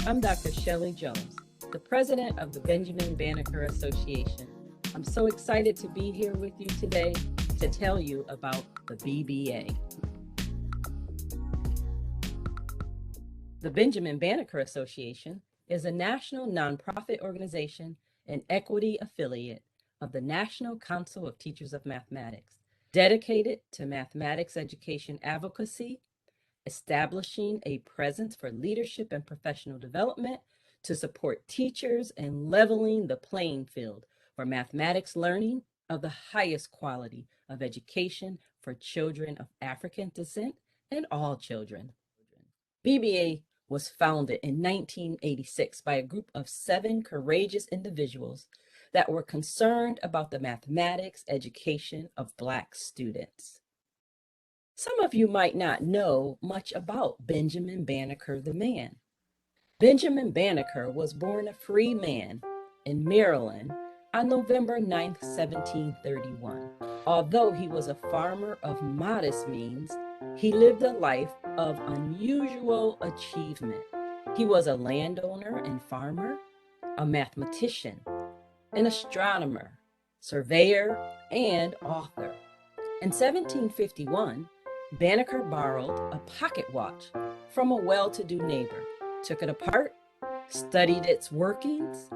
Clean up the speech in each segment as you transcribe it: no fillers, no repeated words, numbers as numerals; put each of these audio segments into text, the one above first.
I'm Dr. Shelly Jones, the president of the Benjamin Banneker Association. I'm so excited to be here with you today to tell you about the BBA. The Benjamin Banneker Association is a national nonprofit organization and equity affiliate of the National Council of Teachers of Mathematics, dedicated to mathematics education advocacy, establishing a presence for leadership and professional development to support teachers and leveling the playing field for mathematics learning of the highest quality of education for children of African descent and all children. BBA was founded in 1986 by a group of 7 courageous individuals that were concerned about the mathematics education of Black students. Some of you might not know much about Benjamin Banneker the man. Benjamin Banneker was born a free man in Maryland on November 9, 1731. Although he was a farmer of modest means, he lived a life of unusual achievement. He was a landowner and farmer, a mathematician, an astronomer, surveyor, and author. In 1751, Banneker borrowed a pocket watch from a well-to-do neighbor, took it apart, studied its workings,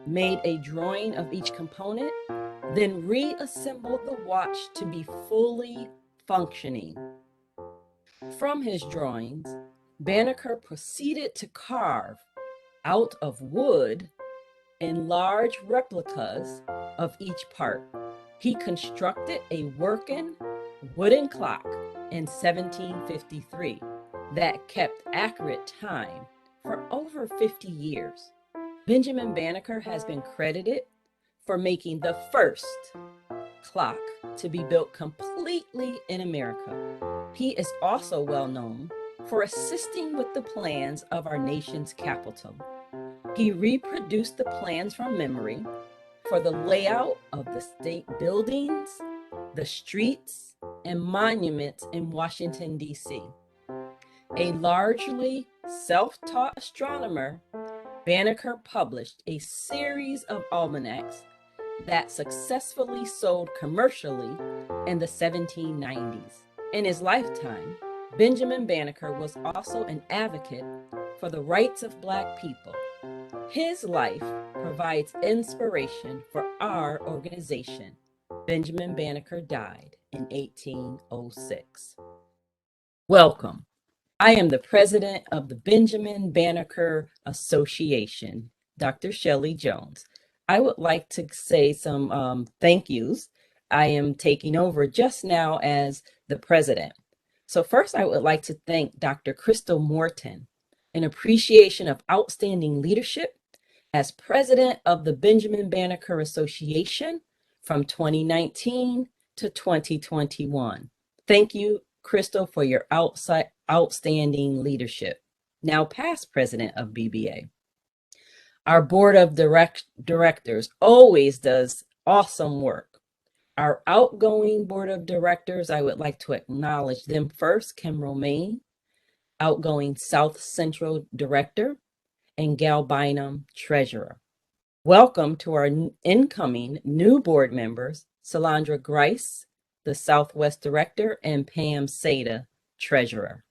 made a drawing of each component, then reassembled the watch to be fully functioning. From his drawings, Banneker proceeded to carve out of wood in large replicas of each part. He constructed a working wooden clock in 1753 that kept accurate time for over 50 years. Benjamin Banneker has been credited for making the first clock to be built completely in America. He is also well known for assisting with the plans of our nation's capital. He reproduced the plans from memory for the layout of the state buildings, the streets, and monuments in Washington, D.C. A largely self-taught astronomer, Banneker published a series of almanacs that successfully sold commercially in the 1790s. In his lifetime, Benjamin Banneker was also an advocate for the rights of Black people. His life provides inspiration for our organization. Benjamin Banneker died in 1806. Welcome. I am the president of the Benjamin Banneker Association, Dr. Shelly Jones. I would like to say some thank yous. I am taking over just now as the president. So first, I would like to thank Dr. Crystal Morton in appreciation of outstanding leadership as president of the Benjamin Banneker Association from 2019 to 2021. Thank you, Crystal, for your outstanding leadership. Now past president of BBA. Our board of directors always does awesome work. Our outgoing board of directors, I would like to acknowledge them first. Kim Romaine, outgoing South Central director, and Gal Bynum, treasurer. Welcome to our incoming new board members, Salandra Grice, the Southwest director, and Pam Seda, treasurer.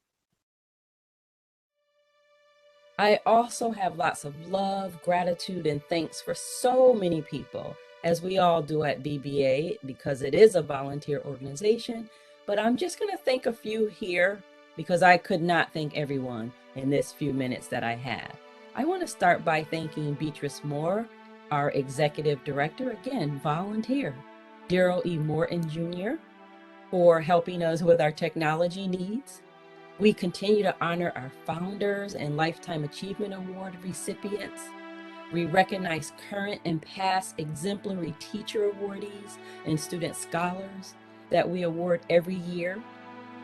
I also have lots of love, gratitude, and thanks for so many people, as we all do at BBA, because it is a volunteer organization. But I'm just going to thank a few here because I could not thank everyone in this few minutes that I have. I want to start by thanking Beatrice Moore, our executive director, again, volunteer. Daryl E. Morton Jr. for helping us with our technology needs. We continue to honor our founders and Lifetime Achievement Award recipients. We recognize current and past exemplary teacher awardees and student scholars that we award every year.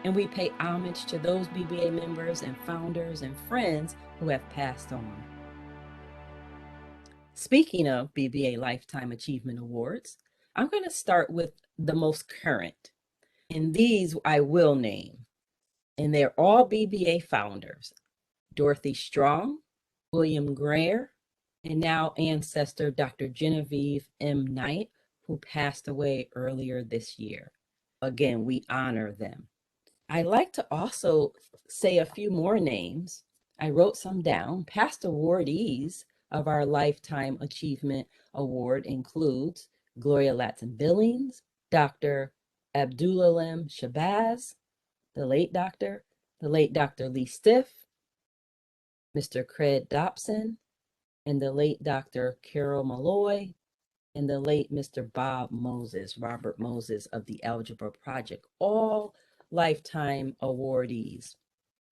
And we pay homage to those BBA members and founders and friends who have passed on. Speaking of BBA Lifetime Achievement Awards, I'm going to start with the most current. And these I will name. And they're all BBA founders: Dorothy Strong, William Greer, and now ancestor Dr. Genevieve M. Knight, who passed away earlier this year. Again, we honor them. I like to also say a few more names. I wrote some down. Past awardees of our Lifetime Achievement Award includes Gloria Latson Billings, Dr. Abdulalim Shabazz, the late Dr. Lee Stiff, Mr. Craig Dobson, and the late Dr. Carol Malloy, and the late Mr. Robert Moses of the Algebra Project, all lifetime awardees.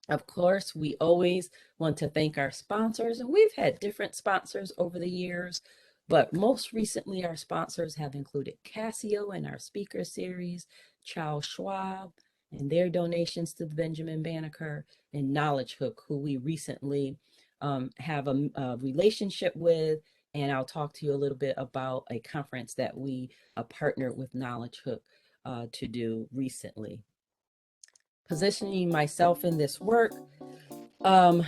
Of course, we always want to thank our sponsors, and we've had different sponsors over the years, but most recently our sponsors have included Casio in our speaker series, Charles Schwab and their donations to the Benjamin Banneker, and Knowledge Hook, who we recently have a relationship with, and I'll talk to you a little bit about a conference that we partnered with Knowledge Hook to do recently. Positioning myself in this work, I'm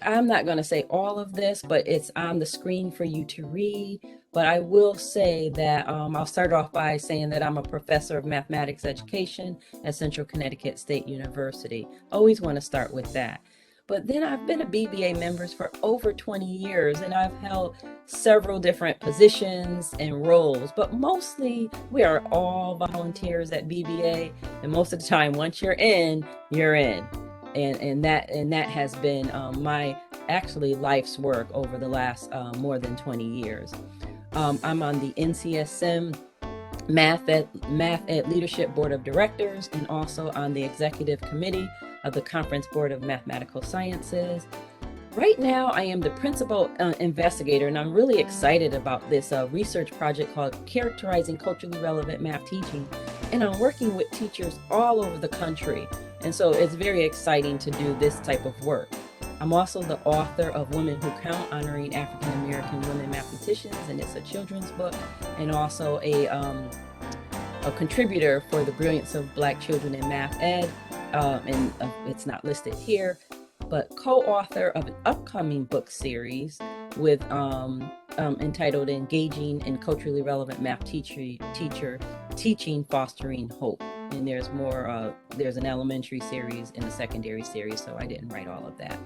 not going to say all of this, but it's on the screen for you to read. But I will say that I'll start off by saying that I'm a professor of mathematics education at Central Connecticut State University. Always want to start with that. But then I've been a BBA member for over 20 years, and I've held several different positions and roles, but mostly we are all volunteers at BBA, and most of the time, once you're in, you're in. And that has been my actually life's work over the last more than 20 years. I'm on the NCSM Math Ed Leadership Board of Directors, and also on the Executive Committee of the Conference Board of Mathematical Sciences. Right now, I am the principal investigator, and I'm really excited about this research project called Characterizing Culturally Relevant Math Teaching, and I'm working with teachers all over the country, and so it's very exciting to do this type of work. I'm also the author of Women Who Count, Honoring African American Women Mathematicians, and it's a children's book, and also a contributor for the Brilliance of Black Children in Math Ed, and it's not listed here, but co-author of an upcoming book series with entitled Engaging in Culturally Relevant Math Teaching, Fostering Hope. And there's more, there's an elementary series and a secondary series, so I didn't write all of that.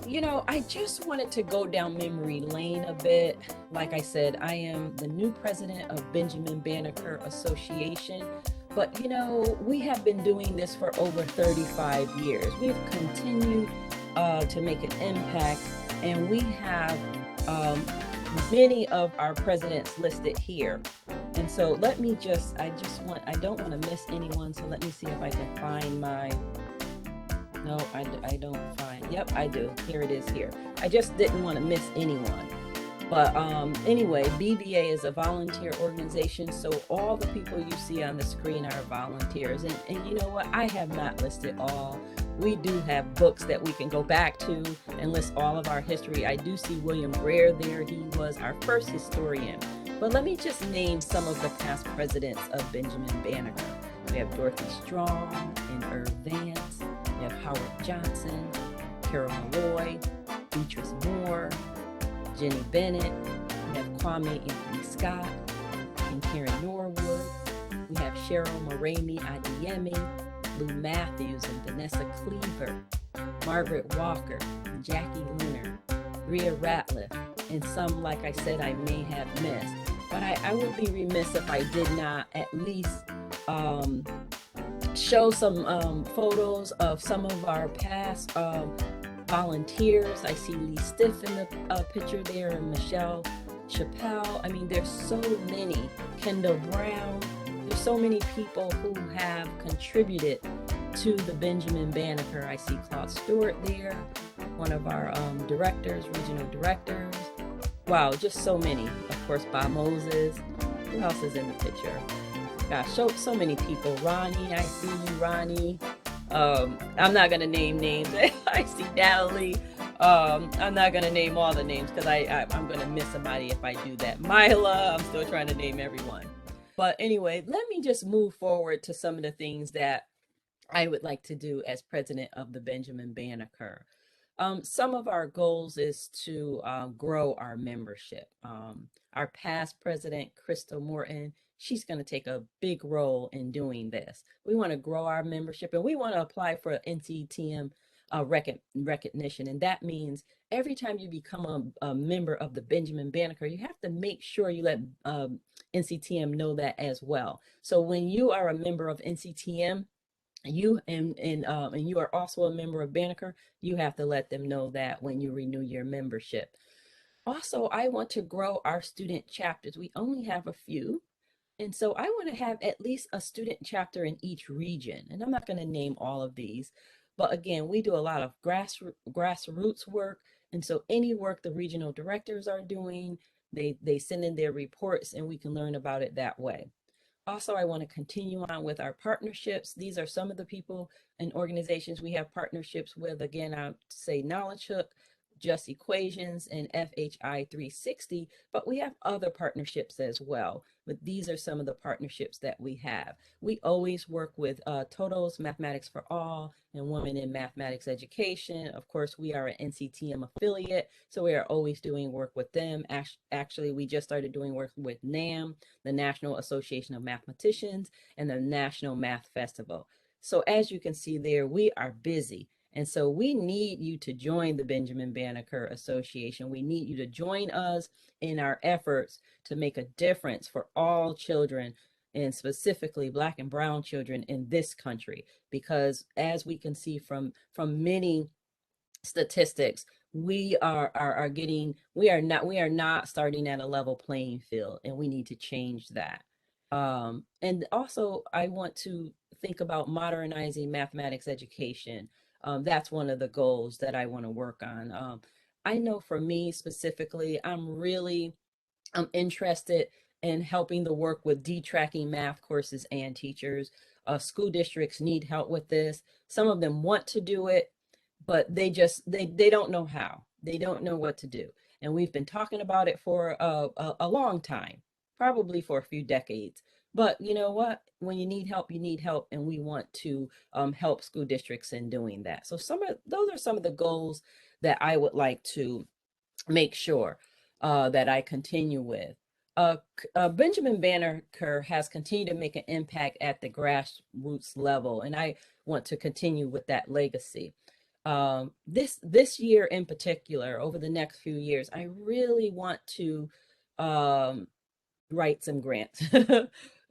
You know, I just wanted to go down memory lane a bit. Like I said, I am the new president of Benjamin Banneker Association. But, you know, we have been doing this for over 35 years. We've continued to make an impact, and we have many of our presidents listed here. And so let me I don't want to miss anyone, so let me see if I can find my, no, I don't find, yep, I do. Here it is here. I just didn't want to miss anyone. But anyway, BBA is a volunteer organization, so all the people you see on the screen are volunteers. And you know what? I have not listed all. We do have books that we can go back to and list all of our history. I do see William Greer there. He was our first historian. But let me just name some of the past presidents of Benjamin Banneker. We have Dorothy Strong and Irv Vance. We have Howard Johnson, Carol Malloy, Beatrice Moore, Jenny Bennett. We have Kwame Anthony Scott and Karen Norwood. We have Cheryl Moremi Adeyemi, Lou Matthews and Vanessa Cleaver, Margaret Walker, and Jackie Leonard, Rhea Ratliff, and some, like I said, I may have missed. But I would be remiss if I did not at least show some photos of some of our past volunteers. I see Lee Stiff in the picture there, and Michelle Chappelle. I mean, there's so many. Kendall Brown. There's so many people who have contributed to the Benjamin Banneker. I see Claude Stewart there, one of our directors, regional directors. Wow, just so many. Of course, Bob Moses. Who else is in the picture? Gosh, so many people. Ronnie, I see you, Ronnie. I'm not gonna name names. I see Natalie. I'm not gonna name all the names because I'm gonna miss somebody if I do that. Mila, I'm still trying to name everyone. But anyway, let me just move forward to some of the things that I would like to do as president of the Benjamin Banneker. Some of our goals is to grow our membership. Our past president, Crystal Morton, she's going to take a big role in doing this. We want to grow our membership and we want to apply for NCTM recognition. And that means every time you become a member of the Benjamin Banneker, you have to make sure you let NCTM know that as well. So when you are a member of NCTM, and you are also a member of Banneker, you have to let them know that when you renew your membership. Also, I want to grow our student chapters. We only have a few. And so I want to have at least a student chapter in each region. And I'm not going to name all of these, but again, we do a lot of grassroots work. And so any work the regional directors are doing, they send in their reports and we can learn about it that way. Also, I want to continue on with our partnerships. These are some of the people and organizations we have partnerships with. Again, I'll say Knowledge Hook, Just Equations, and FHI 360, but we have other partnerships as well. But these are some of the partnerships that we have. We always work with TOTOS, Mathematics for All, and Women in Mathematics Education. Of course, we are an NCTM affiliate, so we are always doing work with them. Actually, we just started doing work with NAM, the National Association of Mathematicians, and the National Math Festival. So as you can see there, we are busy. And so we need you to join the Benjamin Banneker Association. We need you to join us in our efforts to make a difference for all children, and specifically Black and Brown children in this country. Because as we can see from many statistics, we are not starting at a level playing field, and we need to change that. And also, I want to think about modernizing mathematics education. That's one of the goals that I want to work on. I know for me specifically, I'm interested in helping the work with detracking math courses and teachers. School districts need help with this. Some of them want to do it, but they don't know how. They don't know what to do. And we've been talking about it for a long time, probably for a few decades. But you know what? When you need help, and we want to help school districts in doing that. So those are some of the goals that I would like to make sure that I continue with. Benjamin Banneker has continued to make an impact at the grassroots level, and I want to continue with that legacy. This year in particular, over the next few years, I really want to write some grants.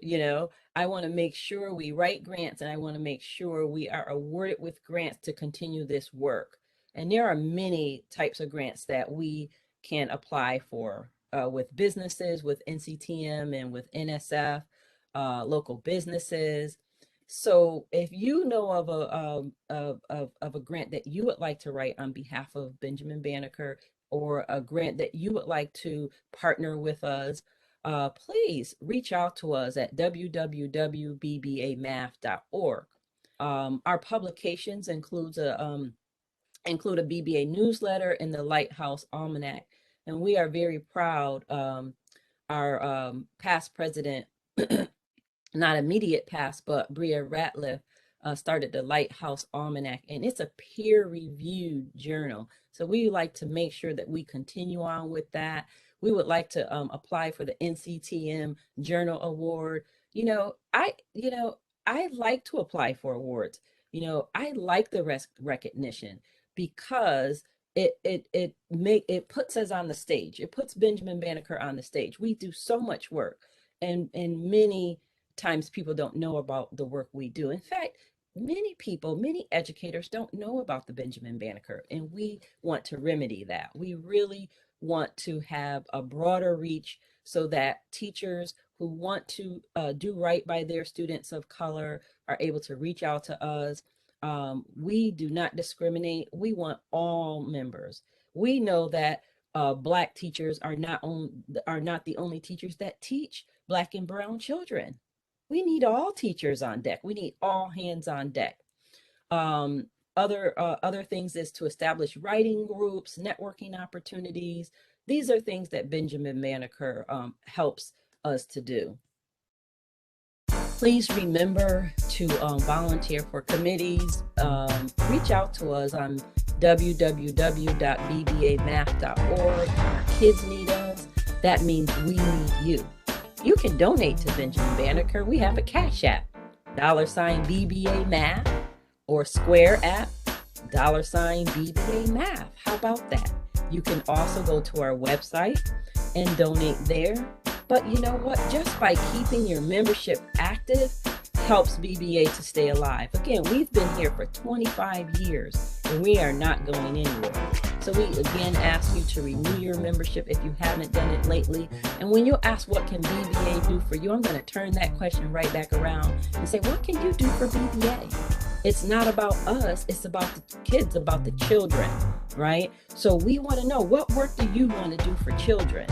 You know, I want to make sure we write grants, and I want to make sure we are awarded with grants to continue this work. And there are many types of grants that we can apply for with businesses, with NCTM, and with NSF, local businesses. So if you know of a grant that you would like to write on behalf of Benjamin Banneker, or a grant that you would like to partner with us, please reach out to us at www.bbamath.org. Our publications include a BBA newsletter and the Lighthouse Almanac, and we are very proud. Our past president, not immediate past, but Bria Ratliff, started the Lighthouse Almanac, and it's a peer-reviewed journal. So we like to make sure that we continue on with that. We would like to apply for the NCTM Journal Award. I like to apply for awards. I like the recognition, because it puts us on the stage. It puts Benjamin Banneker on the stage. We do so much work, and many times people don't know about the work we do. In fact, many educators don't know about the Benjamin Banneker, and we want to remedy that. We really want to have a broader reach so that teachers who want to do right by their students of color are able to reach out to us. We do not discriminate. We want all members. We know that Black teachers are not the only teachers that teach Black and Brown children. We need all teachers on deck. We need all hands on deck. Other things is to establish writing groups, networking opportunities. These are things that Benjamin Banneker helps us to do. Please remember to volunteer for committees. Reach out to us on www.bbamath.org. Our kids need us. That means we need you. You can donate to Benjamin Banneker. We have a Cash App, $BBA Math, or Square app, $BBA Math. How about that? You can also go to our website and donate there. But you know what? Just by keeping your membership active helps BBA to stay alive. Again, we've been here for 25 years and we are not going anywhere. So we again ask you to renew your membership if you haven't done it lately. And when you ask what can BBA do for you, I'm going to turn that question right back around and say, what can you do for BBA? It's not about us, it's about the kids, about the children, right? So we want to know, what work do you want to do for children?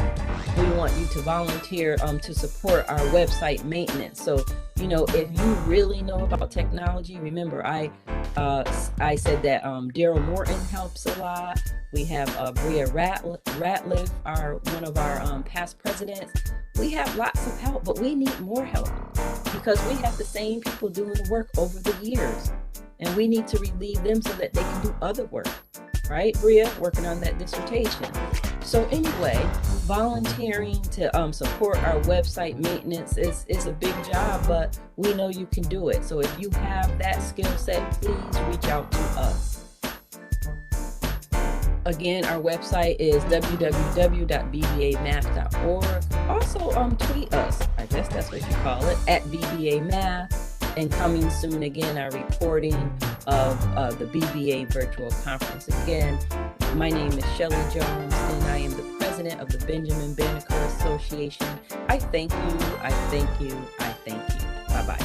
We want you to volunteer to support our website maintenance. So, you know, if you really know about technology, remember I said that Daryl Morton helps a lot. We have Bria Ratliff, one of our past presidents. We have lots of help, but we need more help because we have the same people doing the work over the years, and we need to relieve them so that they can do other work. Right, Bria, working on that dissertation. So anyway, volunteering to support our website maintenance is a big job, but we know you can do it. So if you have that skill set, please reach out to us. Again, our website is www.bbamath.org. Also, tweet us. I guess that's what you call it, at BBA Math. And coming soon, again, our reporting of the BBA virtual conference. Again, my name is Shelly Jones, and I am the president of the Benjamin Banneker Association. I thank you. I thank you. I thank you. Bye-bye.